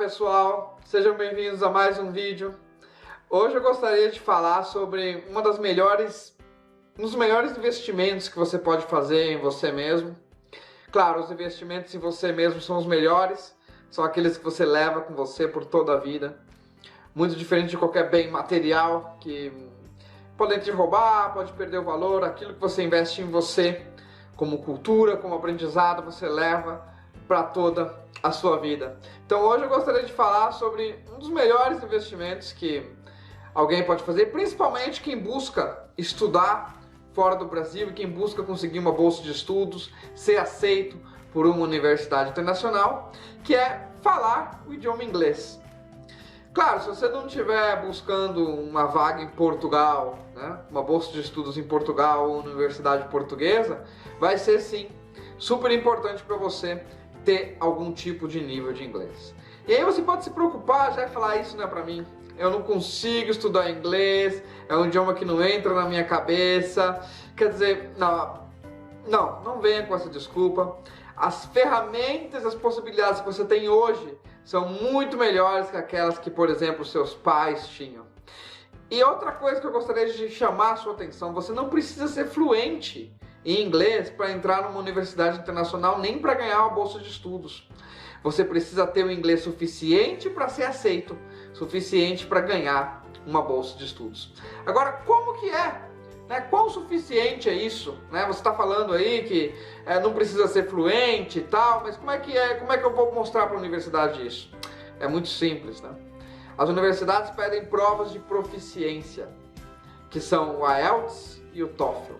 pessoal, sejam bem-vindos a mais um vídeo. Hoje eu gostaria de falar sobre um dos melhores investimentos que você pode fazer em você mesmo. Claro, os investimentos em você mesmo são os melhores, são aqueles que você leva com você por toda a vida. Muito diferente de qualquer bem material que pode te roubar, pode perder o valor. Aquilo que você investe em você, como cultura, como aprendizado, você leva para toda a sua vida. Então hoje eu gostaria de falar sobre um dos melhores investimentos que alguém pode fazer, principalmente quem busca estudar fora do Brasil e quem busca conseguir uma bolsa de estudos, ser aceito por uma universidade internacional, que é falar o idioma inglês. Claro, se você não estiver buscando uma vaga em Portugal, né, uma bolsa de estudos em Portugal ou universidade portuguesa, vai ser sim super importante para você ter algum tipo de nível de inglês. E aí você pode se preocupar já e falar, isso não é para mim, eu não consigo estudar inglês, é um idioma que não entra na minha cabeça. Quer dizer, não venha com essa desculpa. As ferramentas, as possibilidades que você tem hoje são muito melhores que aquelas que, por exemplo, seus pais tinham. E outra coisa que eu gostaria de chamar a sua atenção, você não precisa ser fluente em inglês para entrar numa universidade internacional, nem para ganhar uma bolsa de estudos. Você precisa ter o inglês suficiente para ser aceito, suficiente para ganhar uma bolsa de estudos. Agora, como que é? Qual o suficiente é isso? Você está falando aí que não precisa ser fluente e tal, mas como é que eu vou mostrar para a universidade isso? É muito simples, né? As universidades pedem provas de proficiência, que são o IELTS e o TOEFL,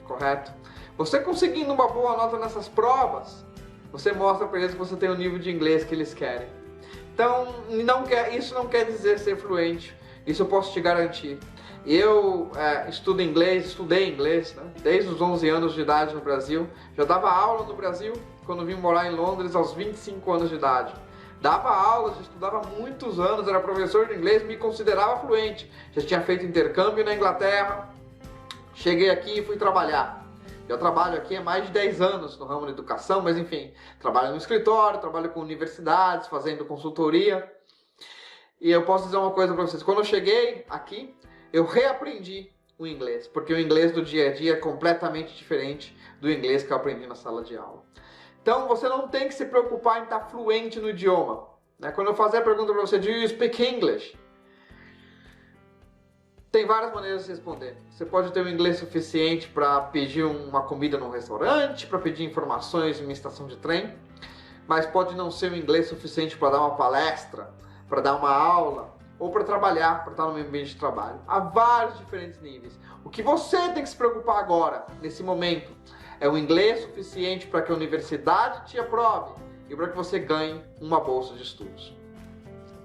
correto? Você conseguindo uma boa nota nessas provas, você mostra para eles que você tem o nível de inglês que eles querem. Então, isso não quer dizer ser fluente, isso eu posso te garantir. Eu estudei inglês, né, desde os 11 anos de idade no Brasil. Já dava aula no Brasil quando vim morar em Londres aos 25 anos de idade. Dava aulas, estudava há muitos anos, era professor de inglês, me considerava fluente. Já tinha feito intercâmbio na Inglaterra, cheguei aqui e fui trabalhar. Eu trabalho aqui há mais de 10 anos no ramo da educação, mas enfim, trabalho no escritório, trabalho com universidades, fazendo consultoria. E eu posso dizer uma coisa para vocês, quando eu cheguei aqui, eu reaprendi o inglês, porque o inglês do dia a dia é completamente diferente do inglês que eu aprendi na sala de aula. Então você não tem que se preocupar em estar fluente no idioma. Quando eu fazer a pergunta para você, do you speak English? Tem várias maneiras de responder. Você pode ter um inglês suficiente para pedir uma comida num restaurante, para pedir informações em uma estação de trem, mas pode não ser um inglês suficiente para dar uma palestra, para dar uma aula, ou para trabalhar, para estar no meio ambiente de trabalho. Há vários diferentes níveis. O que você tem que se preocupar agora, nesse momento, é o inglês suficiente para que a universidade te aprove e para que você ganhe uma bolsa de estudos.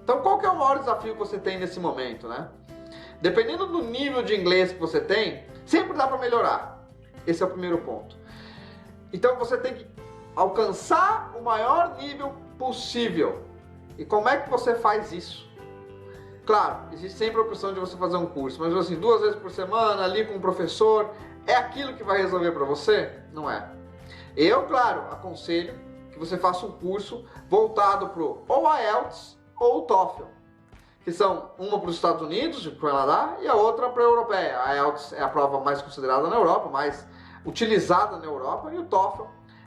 Então, qual que é o maior desafio que você tem nesse momento, né? Dependendo do nível de inglês que você tem, sempre dá para melhorar. Esse é o primeiro ponto. Então você tem que alcançar o maior nível possível. E como é que você faz isso? Claro, existe sempre a opção de você fazer um curso, mas assim, 2 vezes por semana, ali com um professor, é aquilo que vai resolver para você? Não é. Eu, claro, aconselho que você faça um curso voltado para ou IELTS ou o TOEFL. Que são uma para os Estados Unidos, para o Canadá, e a outra para a europeia. A IELTS é a prova mais considerada na Europa, mais utilizada na Europa, e o TOEFL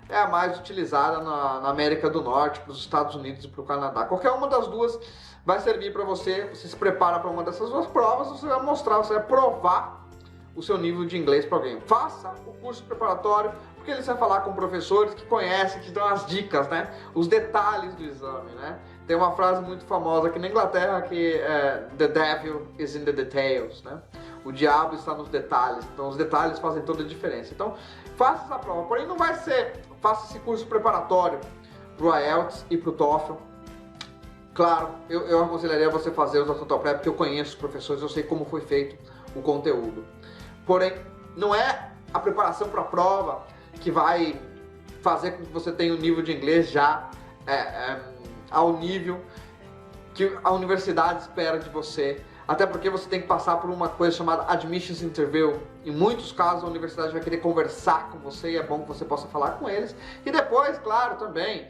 é a mais utilizada na América do Norte, para os Estados Unidos e para o Canadá. Qualquer uma das duas vai servir para você. Você se prepara para uma dessas duas provas, você vai mostrar, você vai provar o seu nível de inglês para alguém. Faça o curso preparatório, porque ele vai falar com professores que conhecem, que dão as dicas, né? Os detalhes do exame, né? Tem uma frase muito famosa aqui na Inglaterra que é The devil is in the details, né? O diabo está nos detalhes, então os detalhes fazem toda a diferença. Então, faça essa prova, porém não vai ser, faça esse curso preparatório para o IELTS e para o TOEFL. Claro, eu aconselharia você fazer os da TOTOPREP, porque eu conheço os professores, eu sei como foi feito o conteúdo. Porém, não é a preparação para a prova que vai fazer com que você tenha um nível de inglês já ao nível que a universidade espera de você. Até porque você tem que passar por uma coisa chamada Admissions Interview. Em muitos casos a universidade vai querer conversar com você e é bom que você possa falar com eles. E depois, claro, também,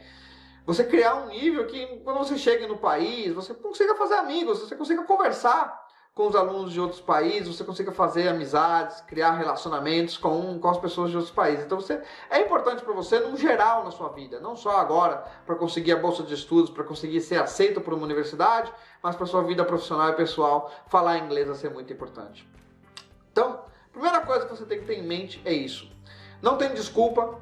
Você criar um nível que quando você chega no país, você consiga fazer amigos, você consiga conversar com os alunos de outros países, você consiga fazer amizades, criar relacionamentos com as pessoas de outros países. Então é importante para você, no geral, na sua vida, não só agora para conseguir a bolsa de estudos, para conseguir ser aceito por uma universidade, mas para sua vida profissional e pessoal, falar inglês vai ser muito importante. Então, a primeira coisa que você tem que ter em mente é isso. Não tem desculpa.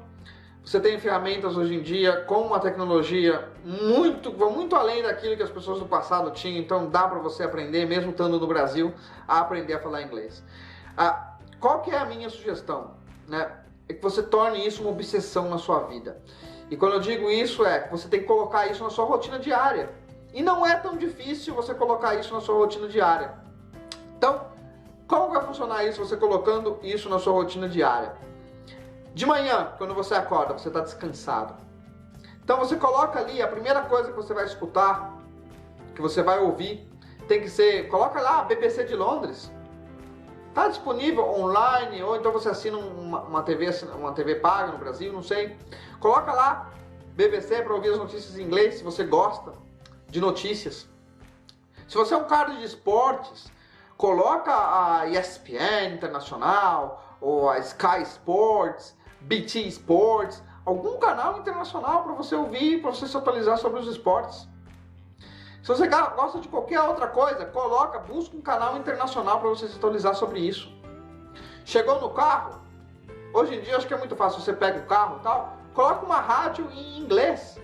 Você tem ferramentas hoje em dia com uma tecnologia muito além daquilo que as pessoas do passado tinham, então dá para você aprender, mesmo estando no Brasil, a aprender a falar inglês. Qual que é a minha sugestão? Né? É que você torne isso uma obsessão na sua vida. E quando eu digo isso, é que você tem que colocar isso na sua rotina diária. E não é tão difícil você colocar isso na sua rotina diária. Então, como vai funcionar isso, você colocando isso na sua rotina diária? De manhã, quando você acorda, você está descansado. Então você coloca ali, a primeira coisa que você vai escutar, que você vai ouvir, tem que ser, coloca lá a BBC de Londres. Está disponível online, ou então você assina uma TV paga no Brasil, não sei. Coloca lá BBC para ouvir as notícias em inglês, se você gosta de notícias. Se você é um cara de esportes, coloca a ESPN Internacional, ou a Sky Sports, BT Sports, algum canal internacional para você ouvir, para você se atualizar sobre os esportes. Se você gosta de qualquer outra coisa, busca um canal internacional para você se atualizar sobre isso. Chegou no carro, hoje em dia acho que é muito fácil, você pega o carro e tal, coloca uma rádio em inglês.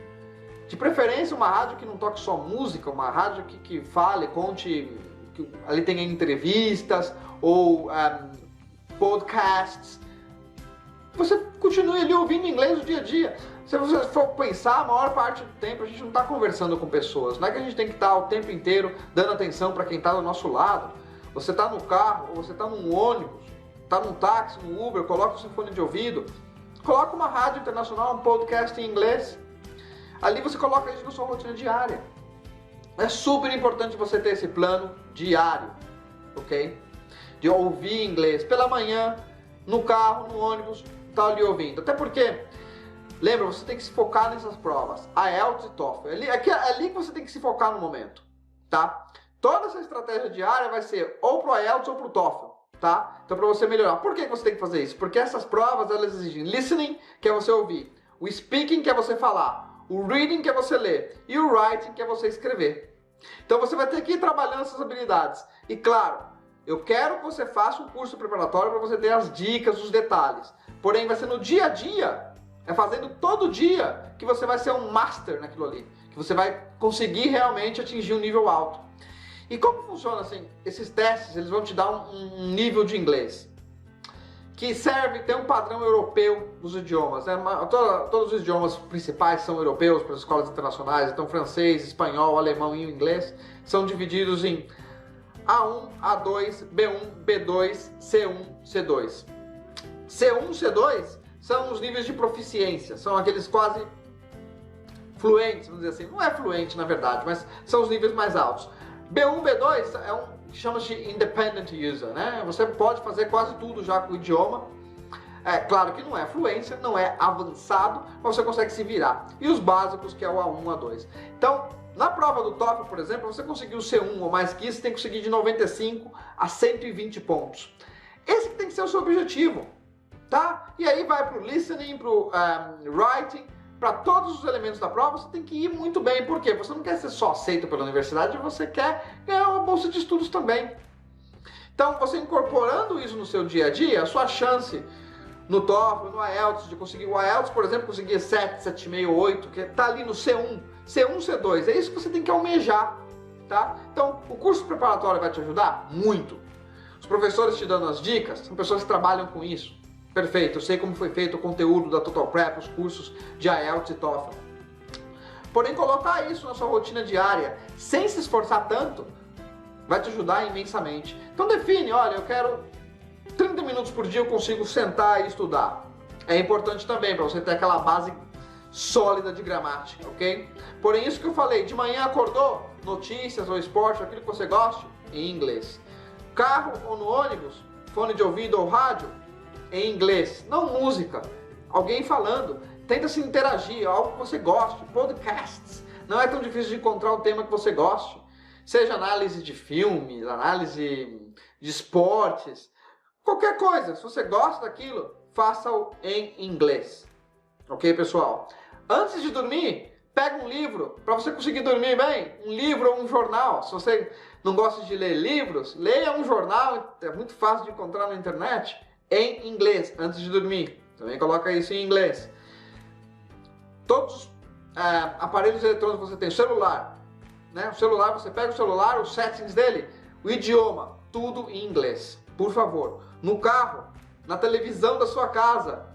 De preferência uma rádio que não toque só música, uma rádio que fale, conte, que ali tenha entrevistas ou podcasts. Você continue ali ouvindo inglês no dia a dia. Se você for pensar, a maior parte do tempo a gente não está conversando com pessoas. Não é que a gente tem que estar o tempo inteiro dando atenção para quem está do nosso lado. Você está no carro, ou você está num ônibus, está num táxi, no Uber, coloca o seu fone de ouvido, coloca uma rádio internacional, um podcast em inglês. Ali você coloca isso na sua rotina diária. É super importante você ter esse plano diário, ok? De ouvir inglês pela manhã, no carro, no ônibus, tá ali ouvindo. Até porque, lembra, você tem que se focar nessas provas, IELTS e TOEFL. É ali que você tem que se focar no momento, tá? Toda essa estratégia diária vai ser ou pro IELTS ou pro TOEFL, tá? Então para você melhorar. Por que você tem que fazer isso? Porque essas provas, elas exigem listening, que é você ouvir, o speaking, que é você falar, o reading, que é você ler, e o writing, que é você escrever. Então você vai ter que ir trabalhando essas habilidades. E claro, eu quero que você faça um curso preparatório para você ter as dicas, os detalhes. Porém, vai ser no dia a dia, é fazendo todo dia, que você vai ser um master naquilo ali. Que você vai conseguir realmente atingir um nível alto. E como funciona assim? Esses testes, eles vão te dar um nível de inglês. Que tem um padrão europeu dos idiomas. Né? Todos os idiomas principais são europeus para as escolas internacionais. Então, francês, espanhol, alemão e inglês são divididos em A1, A2, B1, B2, C1, C2. C1, C2 são os níveis de proficiência, são aqueles quase fluentes, vamos dizer assim. Não é fluente, na verdade, mas são os níveis mais altos. B1, B2 é que chama-se Independent User, né? Você pode fazer quase tudo já com o idioma. É claro que não é fluência, não é avançado, mas você consegue se virar. E os básicos, que é o A1, A2. Então, na prova do TOEFL, por exemplo, você conseguiu C1 ou mais que isso, tem que conseguir de 95 a 120 pontos. Esse que tem que ser o seu objetivo, tá? E aí vai para o listening, para o writing, para todos os elementos da prova, você tem que ir muito bem. Por quê? Você não quer ser só aceito pela universidade, você quer ganhar uma bolsa de estudos também. Então, você incorporando isso no seu dia a dia, a sua chance no TOEFL, no IELTS, de conseguir o IELTS, por exemplo, conseguir 7, 7,5, 8, que está ali no C1, C1, C2, é isso que você tem que almejar, tá? Então, o curso preparatório vai te ajudar? Muito. Os professores te dando as dicas, são pessoas que trabalham com isso. Perfeito, eu sei como foi feito o conteúdo da Total Prep, os cursos de IELTS e TOEFL. Porém, colocar isso na sua rotina diária, sem se esforçar tanto, vai te ajudar imensamente. Então define, olha, eu quero 30 minutos por dia eu consigo sentar e estudar. É importante também para você ter aquela base sólida de gramática, ok? Porém, isso que eu falei, de manhã acordou, notícias ou esporte, aquilo que você goste, em inglês. Carro ou no ônibus, fone de ouvido ou rádio, em inglês. Não música, alguém falando. tenta se interagir, algo que você goste, podcasts. Não é tão difícil de encontrar um tema que você goste. Seja análise de filmes, análise de esportes, qualquer coisa. Se você gosta daquilo, faça-o em inglês. Ok, pessoal? Antes de dormir, pega um livro para você conseguir dormir bem. Um livro ou um jornal. Se você não gosta de ler livros, leia um jornal. É muito fácil de encontrar na internet em inglês antes de dormir. Também coloca isso em inglês. Todos os aparelhos eletrônicos que você tem, celular, né? O celular, você pega o celular, os settings dele, o idioma, tudo em inglês. Por favor. No carro, na televisão da sua casa,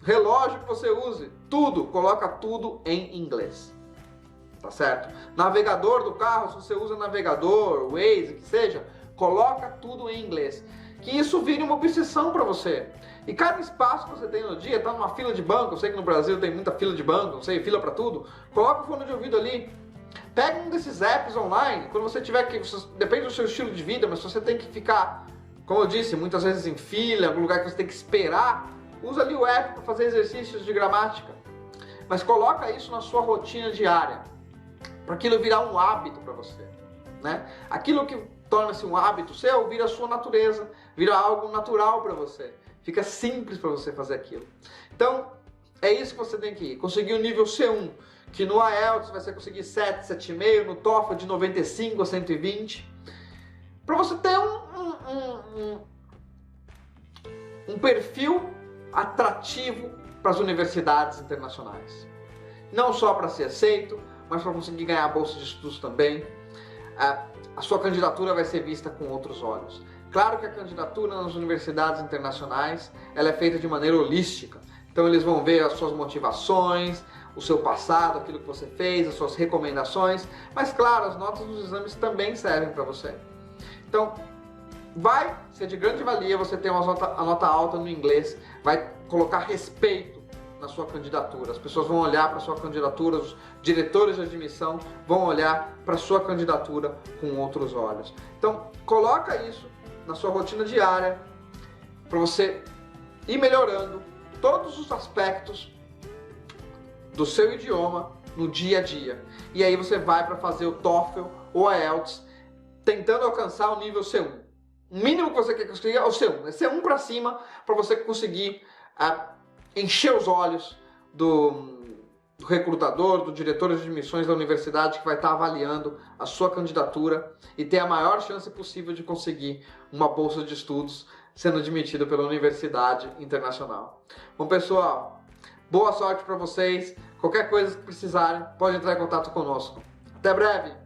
relógio que você use, tudo, coloca tudo em inglês. Tá certo? Navegador do carro, se você usa navegador, Waze, que seja, coloca tudo em inglês. Que isso vire uma obsessão para você. E cada espaço que você tem no dia, tá numa fila de banco, eu sei que no Brasil tem muita fila de banco, não sei, fila para tudo, coloca o fone de ouvido ali. Pega um desses apps online, quando você tiver que, depende do seu estilo de vida, mas se você tem que ficar, como eu disse, muitas vezes em fila, em algum lugar que você tem que esperar, usa ali o app para fazer exercícios de gramática. Mas coloca isso na sua rotina diária, para aquilo virar um hábito para você, né? Aquilo que torna-se um hábito seu, vira a sua natureza, vira algo natural para você. Fica simples para você fazer aquilo. Então, é isso que você tem que ir. Conseguir o nível C1, que no IELTS vai ser conseguir 7, 7,5, no TOEFL de 95 a 120. Para você ter um perfil atrativo para as universidades internacionais. Não só para ser aceito, mas para conseguir ganhar a bolsa de estudos também. A sua candidatura vai ser vista com outros olhos. Claro que a candidatura nas universidades internacionais ela é feita de maneira holística. Então eles vão ver as suas motivações, o seu passado, aquilo que você fez, as suas recomendações. Mas claro, as notas dos exames também servem para você. Então, vai ser de grande valia você ter a nota alta no inglês, vai colocar respeito na sua candidatura. As pessoas vão olhar para a sua candidatura, os diretores de admissão vão olhar para a sua candidatura com outros olhos. Então, coloca isso na sua rotina diária para você ir melhorando todos os aspectos do seu idioma no dia a dia. E aí você vai para fazer o TOEFL ou a IELTS tentando alcançar o nível C1. O mínimo que você quer conseguir é o C1. É C1 para cima para você conseguir encher os olhos do recrutador, do diretor de admissões da universidade que vai estar avaliando a sua candidatura e ter a maior chance possível de conseguir uma bolsa de estudos sendo admitido pela Universidade Internacional. Bom, pessoal, boa sorte para vocês. Qualquer coisa que precisarem, pode entrar em contato conosco. Até breve!